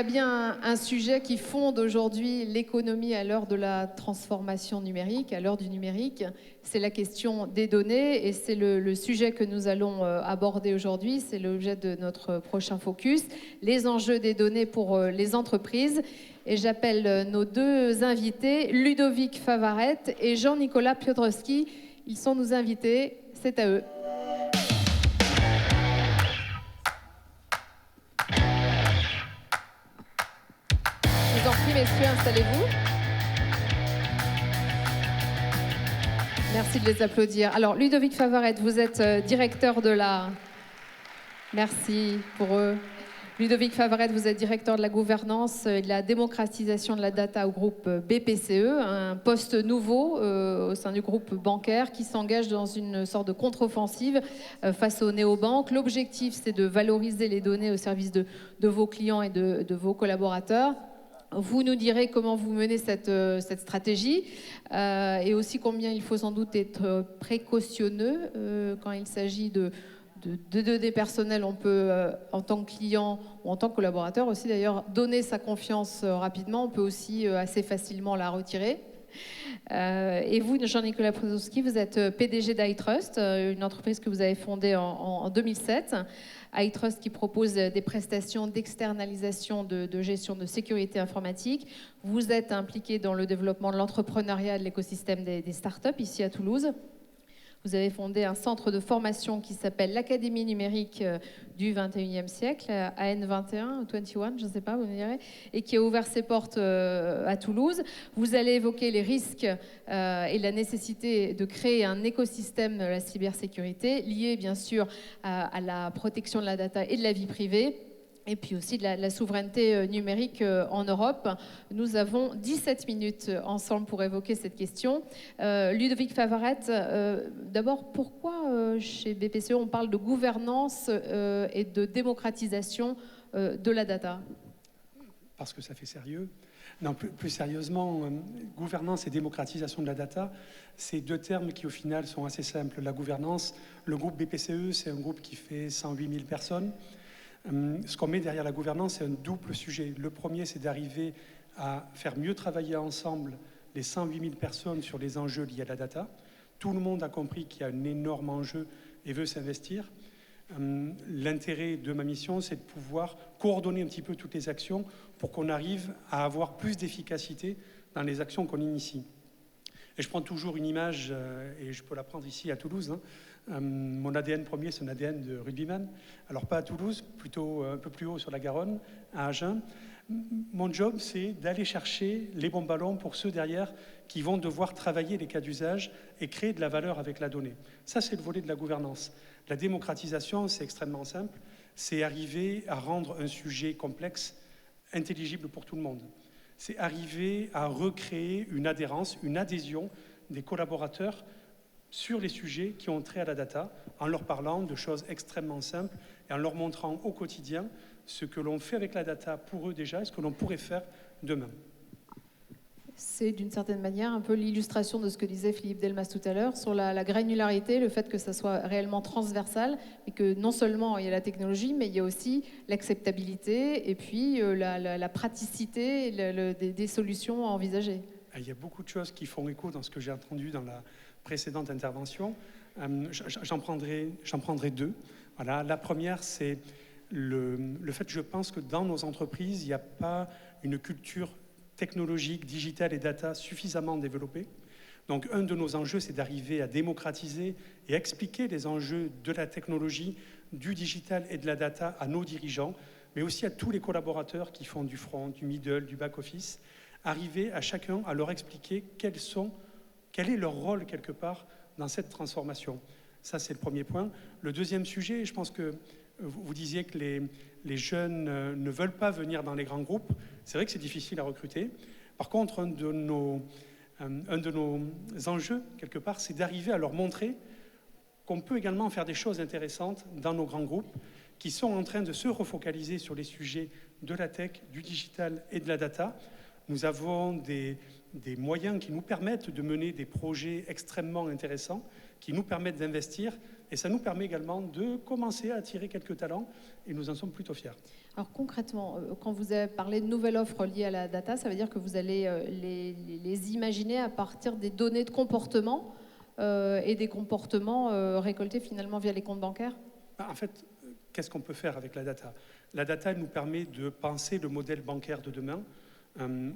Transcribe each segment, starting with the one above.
a bien un sujet qui fonde aujourd'hui l'économie à l'heure de la transformation numérique, à l'heure du numérique, c'est la question des données et c'est le sujet que nous allons aborder aujourd'hui. C'est l'objet de notre prochain focus, les enjeux des données pour les entreprises. Et j'appelle nos deux invités, Ludovic Favaret et Jean-Nicolas Piotrowski. Ils sont nos invités, c'est à eux. Je vous en prie, messieurs, installez-vous. Merci de les applaudir. Alors, Ludovic Favaret, vous êtes directeur de la... Merci pour eux. Ludovic Favaret, vous êtes directeur de la gouvernance et de la démocratisation de la data au groupe BPCE, un poste nouveau au sein du groupe bancaire qui s'engage dans une sorte de contre-offensive face aux néobanques. L'objectif, c'est de valoriser les données au service de vos clients et de vos collaborateurs. Vous nous direz comment vous menez cette stratégie et aussi combien il faut sans doute être précautionneux quand il s'agit de données personnelles. On peut, en tant que client ou en tant que collaborateur aussi d'ailleurs, donner sa confiance rapidement. On peut aussi assez facilement la retirer. Et vous, Jean-Nicolas Piotrowski, vous êtes PDG d'iTrust, une entreprise que vous avez fondée en 2007. iTrust qui propose des prestations d'externalisation de gestion de sécurité informatique. Vous êtes impliqué dans le développement de l'entrepreneuriat et de l'écosystème des startups ici à Toulouse. Vous avez fondé un centre de formation qui s'appelle l'Académie numérique du 21e siècle, AN21 ou 21, je ne sais pas, vous me direz, et qui a ouvert ses portes à Toulouse. Vous allez évoquer les risques et la nécessité de créer un écosystème de la cybersécurité lié bien sûr à la protection de la data et de la vie privée. Et puis aussi de la souveraineté numérique en Europe. Nous avons 17 minutes ensemble pour évoquer cette question. Ludovic Favaret, d'abord, pourquoi chez BPCE on parle de gouvernance et de démocratisation de la data? Parce que ça fait sérieux. Non, plus sérieusement, gouvernance et démocratisation de la data, c'est deux termes qui au final sont assez simples. La gouvernance, le groupe BPCE, c'est un groupe qui fait 108 000 personnes. Ce qu'on met derrière la gouvernance, c'est un double sujet. Le premier, c'est d'arriver à faire mieux travailler ensemble les 108 000 personnes sur les enjeux liés à la data. Tout le monde a compris qu'il y a un énorme enjeu et veut s'investir. L'intérêt de ma mission, c'est de pouvoir coordonner un petit peu toutes les actions pour qu'on arrive à avoir plus d'efficacité dans les actions qu'on initie. Et je prends toujours une image, et je peux la prendre ici à Toulouse, mon ADN premier, c'est un ADN de rugbyman. Alors pas à Toulouse, plutôt un peu plus haut sur la Garonne, à Agen. Mon job, c'est d'aller chercher les bons ballons pour ceux derrière qui vont devoir travailler les cas d'usage et créer de la valeur avec la donnée. Ça, c'est le volet de la gouvernance. La démocratisation, c'est extrêmement simple. C'est arriver à rendre un sujet complexe intelligible pour tout le monde. C'est arriver à recréer une adhérence, une adhésion des collaborateurs sur les sujets qui ont trait à la data, en leur parlant de choses extrêmement simples et en leur montrant au quotidien ce que l'on fait avec la data pour eux déjà et ce que l'on pourrait faire demain. C'est d'une certaine manière un peu l'illustration de ce que disait Philippe Delmas tout à l'heure sur la granularité, le fait que ça soit réellement transversal et que non seulement il y a la technologie, mais il y a aussi l'acceptabilité et puis la praticité des solutions à envisager. Il y a beaucoup de choses qui font écho dans ce que j'ai entendu dans la précédente intervention. J'en prendrai deux. Voilà. La première, c'est le fait que je pense que dans nos entreprises, il n'y a pas une culture technologique, digitale et data suffisamment développée. Donc un de nos enjeux, c'est d'arriver à démocratiser et expliquer les enjeux de la technologie, du digital et de la data à nos dirigeants, mais aussi à tous les collaborateurs qui font du front, du middle, du back-office, arriver à chacun à leur expliquer quel est leur rôle quelque part dans cette transformation. Ça, c'est le premier point. Le deuxième sujet, je pense que vous disiez que les jeunes ne veulent pas venir dans les grands groupes. C'est vrai que c'est difficile à recruter. Par contre, un de nos enjeux, quelque part, c'est d'arriver à leur montrer qu'on peut également faire des choses intéressantes dans nos grands groupes qui sont en train de se refocaliser sur les sujets de la tech, du digital et de la data. Nous avons des moyens qui nous permettent de mener des projets extrêmement intéressants, qui nous permettent d'investir Et ça nous permet également de commencer à attirer quelques talents et nous en sommes plutôt fiers. Alors concrètement, quand vous avez parlé de nouvelles offres liées à la data, ça veut dire que vous allez les imaginer à partir des données de comportement et des comportements récoltés finalement via les comptes bancaires? En fait, qu'est-ce qu'on peut faire avec la data? La data, elle nous permet de penser le modèle bancaire de demain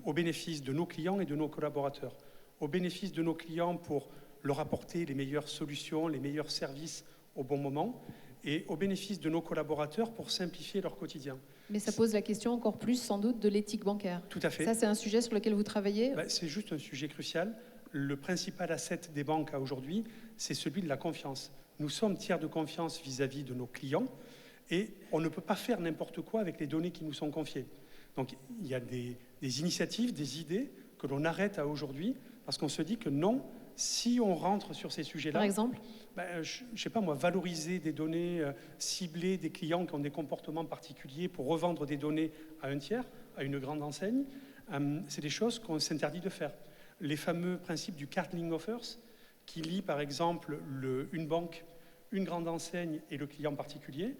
au bénéfice de nos clients et de nos collaborateurs. Au bénéfice de nos clients pour leur apporter les meilleures solutions, les meilleurs services au bon moment, et au bénéfice de nos collaborateurs pour simplifier leur quotidien. Mais ça pose la question encore plus sans doute de l'éthique bancaire. Tout à fait. Ça, c'est un sujet sur lequel vous travaillez? C'est juste un sujet crucial. Le principal asset des banques aujourd'hui, c'est celui de la confiance. Nous sommes tiers de confiance vis-à-vis de nos clients et on ne peut pas faire n'importe quoi avec les données qui nous sont confiées. Donc il y a des initiatives, des idées que l'on arrête à aujourd'hui parce qu'on se dit que non, si on rentre sur ces sujets-là... Par exemple? Je ne sais pas moi, valoriser des données ciblées des clients qui ont des comportements particuliers pour revendre des données à un tiers, à une grande enseigne, c'est des choses qu'on s'interdit de faire. Les fameux principes du cardling offers, qui lient par exemple une banque, une grande enseigne et le client particulier.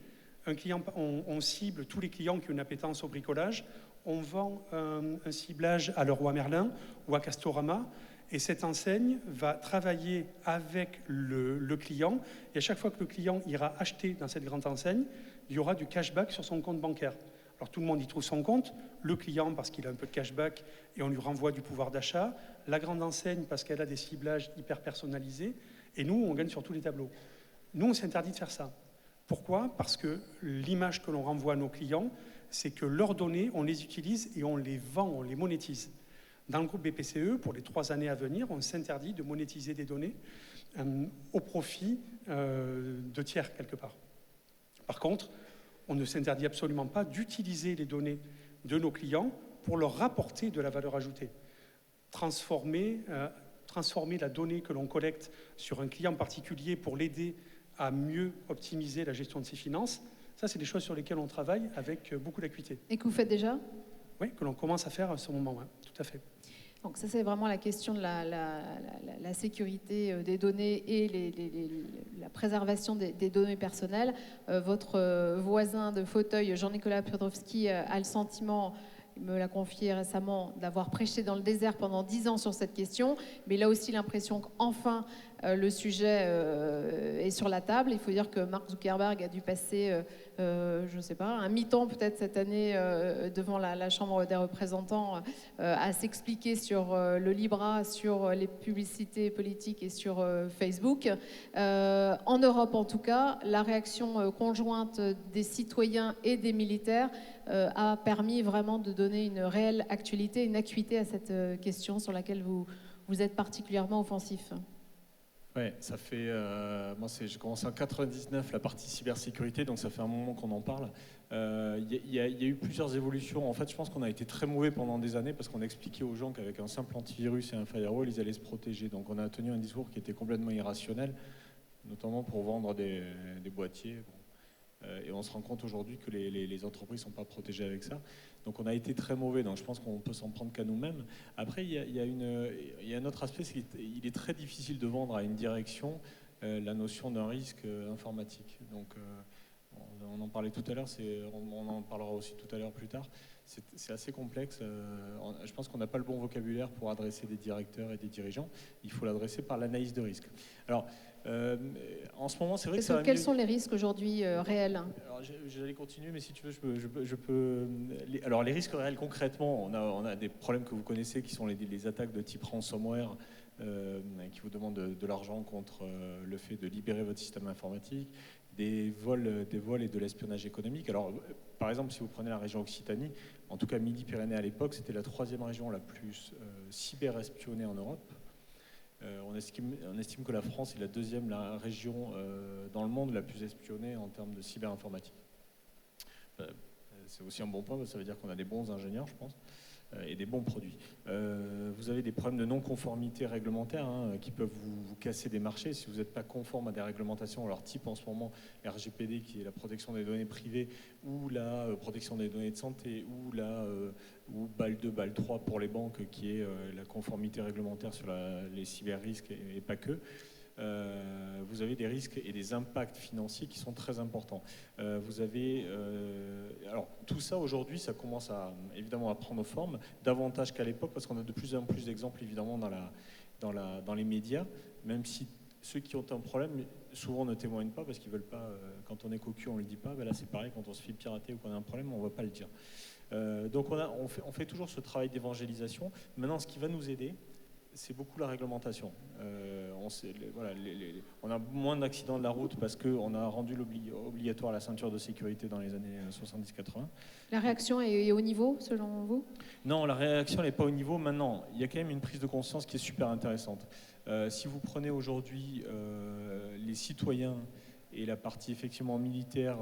On cible tous les clients qui ont une appétence au bricolage. On vend un ciblage à Leroy Merlin ou à Castorama. Et cette enseigne va travailler avec le client. Et à chaque fois que le client ira acheter dans cette grande enseigne, il y aura du cashback sur son compte bancaire. Alors tout le monde y trouve son compte. Le client parce qu'il a un peu de cashback et on lui renvoie du pouvoir d'achat. La grande enseigne parce qu'elle a des ciblages hyper personnalisés. Et nous, on gagne sur tous les tableaux. Nous, on s'interdit de faire ça. Pourquoi? Parce que l'image que l'on renvoie à nos clients, c'est que leurs données, on les utilise et on les vend, on les monétise. Dans le groupe BPCE, pour les 3 années à venir, on s'interdit de monétiser des données au profit de tiers, quelque part. Par contre, on ne s'interdit absolument pas d'utiliser les données de nos clients pour leur rapporter de la valeur ajoutée. Transformer la donnée que l'on collecte sur un client particulier pour l'aider à mieux optimiser la gestion de ses finances, ça, c'est des choses sur lesquelles on travaille avec beaucoup d'acuité. Et que vous faites déjà? Oui, que l'on commence à faire à ce moment, ouais, tout à fait. Donc ça, c'est vraiment la question de la sécurité des données et la préservation des données personnelles. Votre voisin de fauteuil, Jean-Nicolas Piotrowski, a le sentiment, il me l'a confié récemment, d'avoir prêché dans le désert pendant 10 ans sur cette question, mais il a aussi l'impression qu'enfin le sujet est sur la table. Il faut dire que Mark Zuckerberg a dû passer, je ne sais pas, un mi-temps peut-être cette année devant la Chambre des représentants à s'expliquer sur le Libra, sur les publicités politiques et sur Facebook. En Europe en tout cas, la réaction conjointe des citoyens et des militaires a permis vraiment de donner une réelle actualité, une acuité à cette question sur laquelle vous êtes particulièrement offensif. Ouais, ça fait. Moi, j'ai commencé en 99 la partie cybersécurité, donc ça fait un moment qu'on en parle. Il y a eu plusieurs évolutions. En fait, je pense qu'on a été très mauvais pendant des années parce qu'on a expliqué aux gens qu'avec un simple antivirus et un firewall, ils allaient se protéger. Donc, on a tenu un discours qui était complètement irrationnel, notamment pour vendre des boîtiers. Et on se rend compte aujourd'hui que les entreprises ne sont pas protégées avec ça. Donc on a été très mauvais, donc je pense qu'on peut s'en prendre qu'à nous-mêmes. Après, il y a un autre aspect, c'est qu'il est très difficile de vendre à une direction la notion d'un risque informatique. Donc on en parlait tout à l'heure, on en parlera aussi tout à l'heure plus tard. C'est assez complexe. Je pense qu'on n'a pas le bon vocabulaire pour adresser des directeurs et des dirigeants. Il faut l'adresser par l'analyse de risque. Alors, en ce moment, c'est vrai que ça va Quels sont les risques aujourd'hui réels? Alors, j'allais continuer, mais si tu veux, je peux. Alors, les risques réels, concrètement, on a des problèmes que vous connaissez, qui sont les attaques de type ransomware, qui vous demandent de l'argent contre le fait de libérer votre système informatique, des vols et de l'espionnage économique. Alors, par exemple, si vous prenez la région Occitanie, en tout cas Midi-Pyrénées à l'époque, c'était la 3e région la plus cyber-espionnée en Europe. On estime que la France est la 2e région dans le monde la plus espionnée en termes de cyber-informatique. C'est aussi un bon point, ça veut dire qu'on a des bons ingénieurs, je pense, et des bons produits. Vous avez des problèmes de non-conformité réglementaire qui peuvent vous casser des marchés si vous n'êtes pas conforme à des réglementations, alors type en ce moment RGPD qui est la protection des données privées, ou la protection des données de santé, ou BAL 2, BAL 3 pour les banques qui est la conformité réglementaire sur les cyber-risques et pas que. vous avez des risques et des impacts financiers qui sont très importants. Alors tout ça aujourd'hui, ça commence évidemment à prendre forme, davantage qu'à l'époque, parce qu'on a de plus en plus d'exemples évidemment dans les médias, même si ceux qui ont un problème souvent ne témoignent pas parce qu'ils veulent pas. Quand on est cocu, on le dit pas. Ben là, c'est pareil. Quand on se fait pirater ou qu'on a un problème, on va pas le dire. Donc on fait toujours ce travail d'évangélisation. Maintenant, ce qui va nous aider, c'est beaucoup la réglementation. On a moins d'accidents de la route parce qu'on a rendu obligatoire la ceinture de sécurité dans les années 70-80. La réaction est au niveau, selon vous ? Non, la réaction n'est pas au niveau. Maintenant, il y a quand même une prise de conscience qui est super intéressante. Si vous prenez aujourd'hui les citoyens et la partie effectivement militaire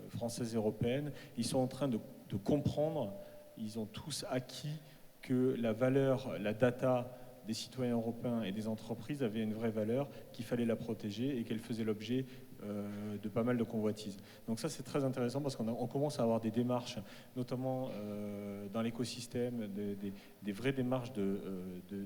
française et européenne, ils sont en train de comprendre, ils ont tous acquis que la valeur, la data des citoyens européens et des entreprises avait une vraie valeur, qu'il fallait la protéger et qu'elle faisait l'objet de pas mal de convoitises. Donc ça, c'est très intéressant parce qu'on commence à avoir des démarches, notamment dans l'écosystème, des vraies démarches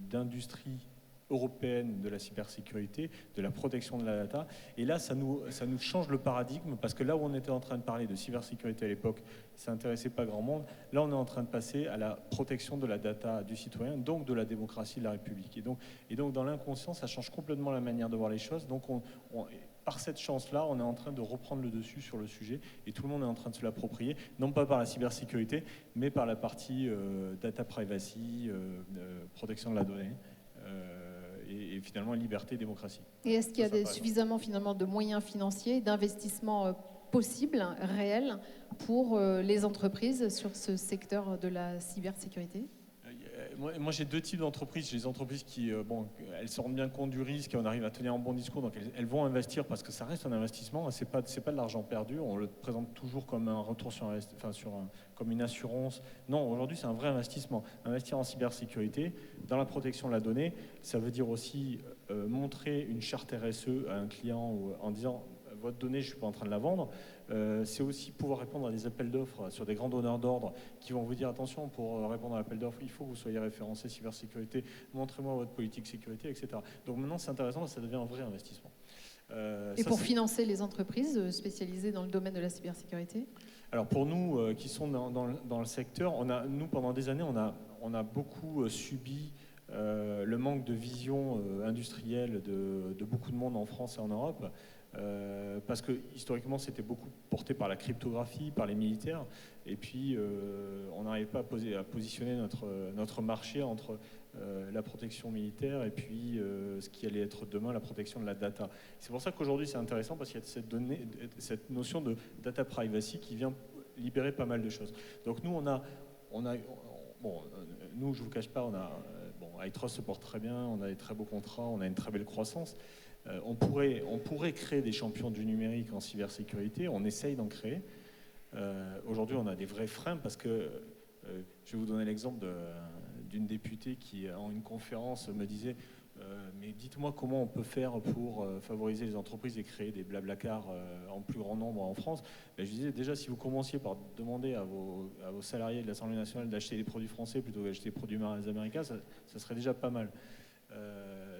d'industrie européenne de la cybersécurité, de la protection de la data. Et là, ça nous change le paradigme, parce que là où on était en train de parler de cybersécurité à l'époque, ça n'intéressait pas grand monde. Là, on est en train de passer à la protection de la data du citoyen, donc de la démocratie de la République. Et donc dans l'inconscient, ça change complètement la manière de voir les choses. Donc par cette chance-là, on est en train de reprendre le dessus sur le sujet, et tout le monde est en train de se l'approprier, non pas par la cybersécurité, mais par la partie data privacy, protection de la donnée. Et finalement liberté et démocratie. Et est-ce qu'il y a suffisamment finalement de moyens financiers, d'investissements possibles, réels, pour les entreprises sur ce secteur de la cybersécurité ? Moi, j'ai deux types d'entreprises. J'ai des entreprises qui, elles se rendent bien compte du risque et on arrive à tenir un bon discours, donc elles vont investir parce que ça reste un investissement. C'est pas de l'argent perdu. On le présente toujours comme un retour comme une assurance. Non, aujourd'hui, c'est un vrai investissement. Investir en cybersécurité, dans la protection de la donnée, ça veut dire aussi montrer une charte RSE à un client en disant votre donnée, je ne suis pas en train de la vendre. C'est aussi pouvoir répondre à des appels d'offres sur des grands donneurs d'ordre qui vont vous dire attention, pour répondre à l'appel d'offres, il faut que vous soyez référencé cybersécurité, montrez-moi votre politique sécurité, etc. Donc maintenant, c'est intéressant, ça devient un vrai investissement. Et pour financer les entreprises spécialisées dans le domaine de la cybersécurité ? Alors pour nous qui sont dans le secteur, nous pendant des années, on a beaucoup subi le manque de vision industrielle de beaucoup de monde en France et en Europe. Parce que historiquement c'était beaucoup porté par la cryptographie, par les militaires, et puis on n'arrivait pas à positionner notre marché entre la protection militaire et puis ce qui allait être demain la protection de la data. C'est pour ça qu'aujourd'hui c'est intéressant parce qu'il y a cette notion de data privacy qui vient libérer pas mal de choses. Donc nous nous je vous cache pas, iTrust se porte très bien, on a des très beaux contrats, on a une très belle croissance. On pourrait créer des champions du numérique en cybersécurité, on essaye d'en créer. Aujourd'hui, on a des vrais freins parce que, je vais vous donner l'exemple d'une députée qui, en une conférence, me disait mais dites-moi comment on peut faire pour favoriser les entreprises et créer des Blablacar en plus grand nombre en France. Je disais déjà, si vous commenciez par demander à vos salariés de l'Assemblée nationale d'acheter des produits français plutôt que d'acheter des produits américains, ça serait déjà pas mal.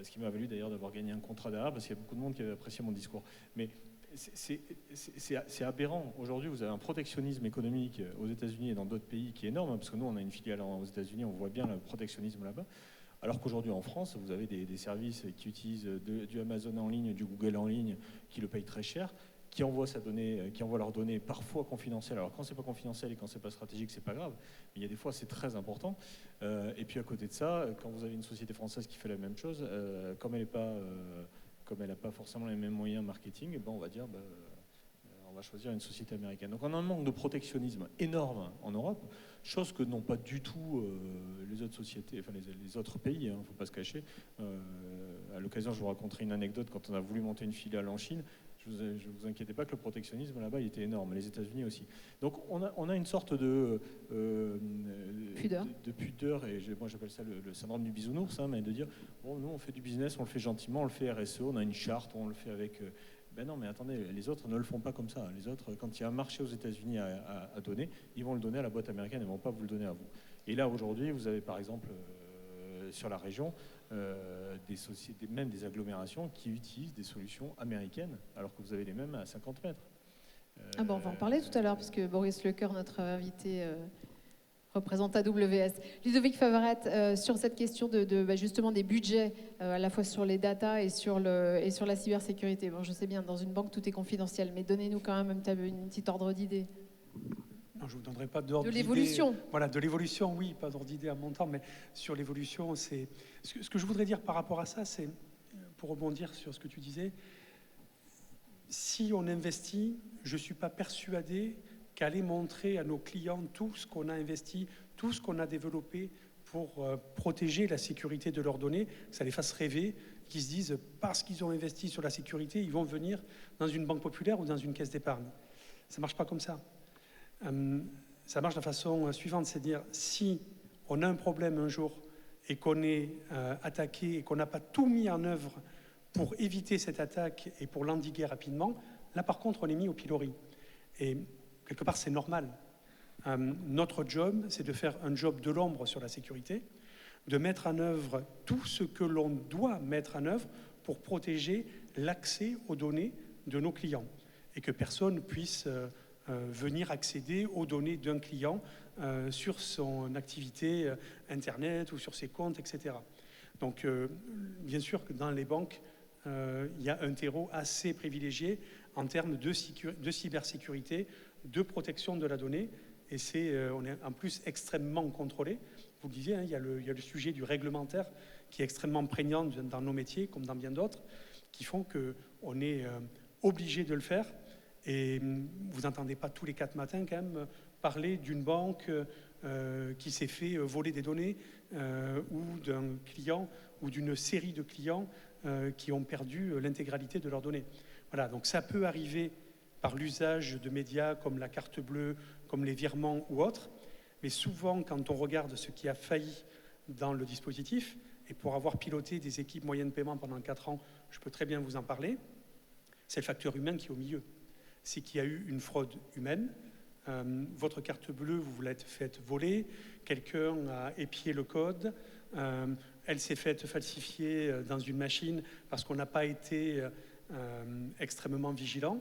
Ce qui m'a valu d'ailleurs d'avoir gagné un contrat derrière parce qu'il y a beaucoup de monde qui avait apprécié mon discours. Mais c'est aberrant. Aujourd'hui, vous avez un protectionnisme économique aux États-Unis et dans d'autres pays qui est énorme, parce que nous, on a une filiale aux États-Unis, on voit bien le protectionnisme là-bas. Alors qu'aujourd'hui, en France, vous avez des services qui utilisent du Amazon en ligne, du Google en ligne, qui le payent très cher, qui envoient leurs données parfois confidentielles. Alors quand c'est pas confidentiel et quand c'est pas stratégique, c'est pas grave. Mais il y a des fois, c'est très important. Et puis à côté de ça, quand vous avez une société française qui fait la même chose, comme elle n'a pas forcément les mêmes moyens marketing, on va dire, on va choisir une société américaine. Donc on a un manque de protectionnisme énorme en Europe, chose que n'ont pas du tout les autres sociétés, enfin les autres pays, il ne faut pas se cacher. À l'occasion, je vous raconterai une anecdote quand on a voulu monter une filiale en Chine. Je ne vous inquiétez pas que le protectionnisme là-bas il était énorme, les États-Unis aussi. Donc on a une sorte de pudeur, et moi j'appelle ça le syndrome du bisounours, mais de dire bon, nous on fait du business, on le fait gentiment, on le fait RSE, on a une charte, on le fait avec. Ben non, mais attendez, les autres ne le font pas comme ça. Les autres, quand il y a un marché aux États-Unis à donner, ils vont le donner à la boîte américaine, ils ne vont pas vous le donner à vous. Et là aujourd'hui, vous avez par exemple sur la région des sociétés, même des agglomérations qui utilisent des solutions américaines, alors que vous avez les mêmes à 50 mètres. On va en parler tout à l'heure, puisque Boris Lecoeur, notre invité, représente AWS. Ludovic Favarette, sur cette question justement des budgets, à la fois sur les data et sur la cybersécurité. Bon, je sais bien, dans une banque, tout est confidentiel, mais donnez-nous quand même une petite ordre d'idée. Non, je ne vous donnerai pas d'ordre d'idée. De l'évolution. Voilà, de l'évolution, oui, pas d'ordre d'idée à mon temps, mais sur l'évolution, c'est... Ce que je voudrais dire par rapport à ça, c'est, pour rebondir sur ce que tu disais, si on investit, je ne suis pas persuadé qu'aller montrer à nos clients tout ce qu'on a investi, tout ce qu'on a développé pour protéger la sécurité de leurs données, que ça les fasse rêver, qu'ils se disent, parce qu'ils ont investi sur la sécurité, ils vont venir dans une banque populaire ou dans une caisse d'épargne. Ça ne marche pas comme ça. Ça marche de la façon suivante, c'est à dire si on a un problème un jour et qu'on est attaqué et qu'on n'a pas tout mis en œuvre pour éviter cette attaque et pour l'endiguer rapidement, là par contre on est mis au pilori. Et quelque part c'est normal. Notre job, c'est de faire un job de l'ombre sur la sécurité, de mettre en œuvre tout ce que l'on doit mettre en œuvre pour protéger l'accès aux données de nos clients et que personne puisse venir accéder aux données d'un client sur son activité Internet ou sur ses comptes, etc. Donc, bien sûr que dans les banques, il y a un terreau assez privilégié en termes de cybersécurité, de protection de la donnée, et on est en plus extrêmement contrôlé. Vous le disiez, hein, il y a le sujet du réglementaire qui est extrêmement prégnant dans nos métiers, comme dans bien d'autres, qui font qu'on est obligé de le faire. Et vous n'entendez pas tous les 4 matins quand même parler d'une banque qui s'est fait voler des données ou d'un client ou d'une série de clients qui ont perdu l'intégralité de leurs données. Voilà, donc ça peut arriver par l'usage de médias comme la carte bleue, comme les virements ou autres, mais souvent quand on regarde ce qui a failli dans le dispositif, et pour avoir piloté des équipes moyennes de paiement pendant 4 ans, je peux très bien vous en parler, c'est le facteur humain qui est au milieu. C'est qu'il y a eu une fraude humaine. Votre carte bleue, vous l'êtes faite voler, quelqu'un a épié le code, elle s'est faite falsifier dans une machine parce qu'on n'a pas été extrêmement vigilant.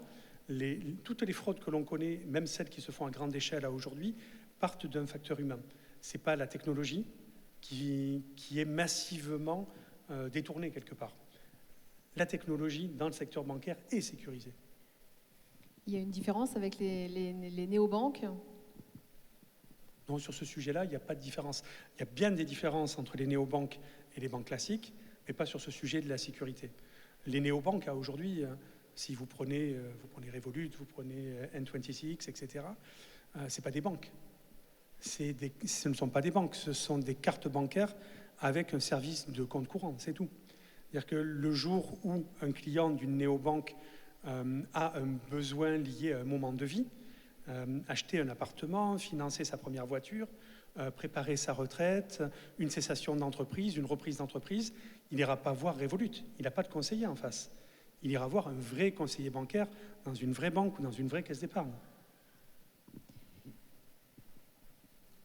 Toutes les fraudes que l'on connaît, même celles qui se font à grande échelle aujourd'hui, partent d'un facteur humain. Ce n'est pas la technologie qui est massivement détournée quelque part. La technologie dans le secteur bancaire est sécurisée. Il y a une différence avec les néobanques ? Non, sur ce sujet-là, il n'y a pas de différence. Il y a bien des différences entre les néobanques et les banques classiques, mais pas sur ce sujet de la sécurité. Les néobanques, aujourd'hui, si vous prenez Revolut, vous prenez N26, etc., ce n'est pas des banques. Ce ne sont pas des banques, ce sont des cartes bancaires avec un service de compte courant, c'est tout. C'est-à-dire que le jour où un client d'une néobanque a un besoin lié à un moment de vie, acheter un appartement, financer sa première voiture, préparer sa retraite, une cessation d'entreprise, une reprise d'entreprise, il n'ira pas voir Revolut, il n'a pas de conseiller en face. Il ira voir un vrai conseiller bancaire dans une vraie banque ou dans une vraie caisse d'épargne.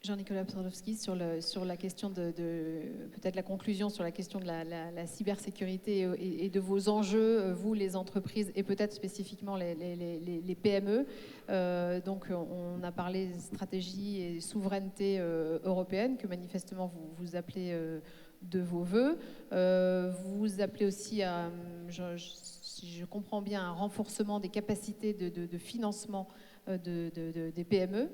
Jean-Nicolas Psardowski, sur la question peut-être la conclusion sur la question de la cybersécurité et de vos enjeux, vous les entreprises et peut-être spécifiquement les PME. Donc on a parlé stratégie et souveraineté européenne que manifestement vous appelez de vos voeux. Vous appelez aussi à, si je comprends bien, un renforcement des capacités de financement des PME.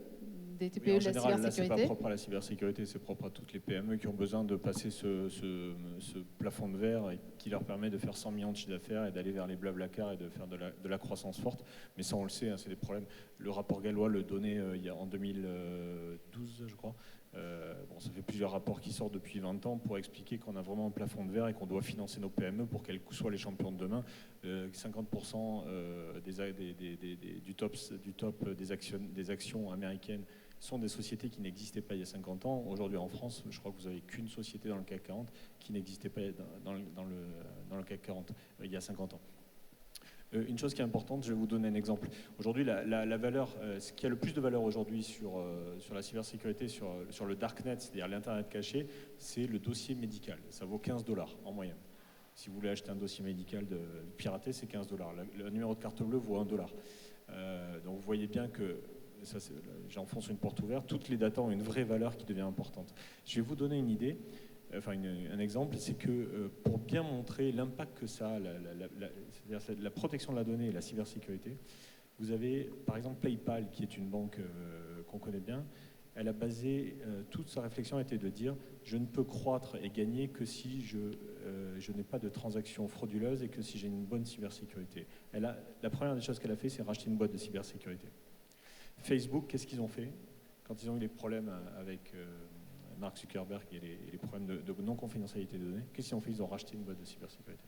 Des TPE, oui, en de la général, cybersécurité. Là, c'est pas propre à la cybersécurité, c'est propre à toutes les PME qui ont besoin de passer ce plafond de verre et qui leur permet de faire 100 millions de chiffre d'affaires et d'aller vers les blablacar et de faire de la croissance forte. Mais ça, on le sait, hein, c'est des problèmes. Le rapport Gallois le donnait en 2012, je crois. Ça fait plusieurs rapports qui sortent depuis 20 ans pour expliquer qu'on a vraiment un plafond de verre et qu'on doit financer nos PME pour qu'elles soient les champions de demain. 50% du top des actions américaines sont des sociétés qui n'existaient pas il y a 50 ans. Aujourd'hui en France, je crois que vous n'avez qu'une société dans le CAC 40 qui n'existait pas dans le CAC 40 il y a 50 ans. Une chose qui est importante, je vais vous donner un exemple. Aujourd'hui, la valeur, ce qui a le plus de valeur aujourd'hui sur la cybersécurité, sur le darknet, c'est-à-dire l'Internet caché, c'est le dossier médical. Ça vaut 15 $ en moyenne. Si vous voulez acheter un dossier médical piraté, c'est 15 $. Le numéro de carte bleue vaut 1 $. Donc vous voyez bien que, j'enfonce une porte ouverte, toutes les datas ont une vraie valeur qui devient importante. Je vais vous donner une idée. Enfin, un exemple, c'est que pour bien montrer l'impact que ça a, c'est-à-dire la protection de la donnée et la cybersécurité, vous avez par exemple PayPal, qui est une banque qu'on connaît bien. Elle a basé, toute sa réflexion était de dire je ne peux croître et gagner que si je n'ai pas de transactions frauduleuses et que si j'ai une bonne cybersécurité. La première des choses qu'elle a fait, c'est racheter une boîte de cybersécurité. Facebook, qu'est-ce qu'ils ont fait quand ils ont eu les problèmes avec Mark Zuckerberg et les problèmes de non-confidentialité des données? Qu'est-ce qu'ils ont fait? Ils ont racheté une boîte de cybersécurité.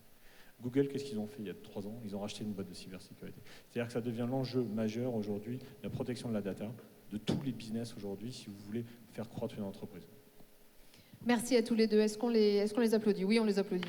Google, qu'est-ce qu'ils ont fait il y a 3 ans? Ils ont racheté une boîte de cybersécurité. C'est-à-dire que ça devient l'enjeu majeur aujourd'hui, la protection de la data, de tous les business aujourd'hui, si vous voulez faire croître une entreprise. Merci à tous les deux. Est-ce qu'on les applaudit? Oui, on les applaudit.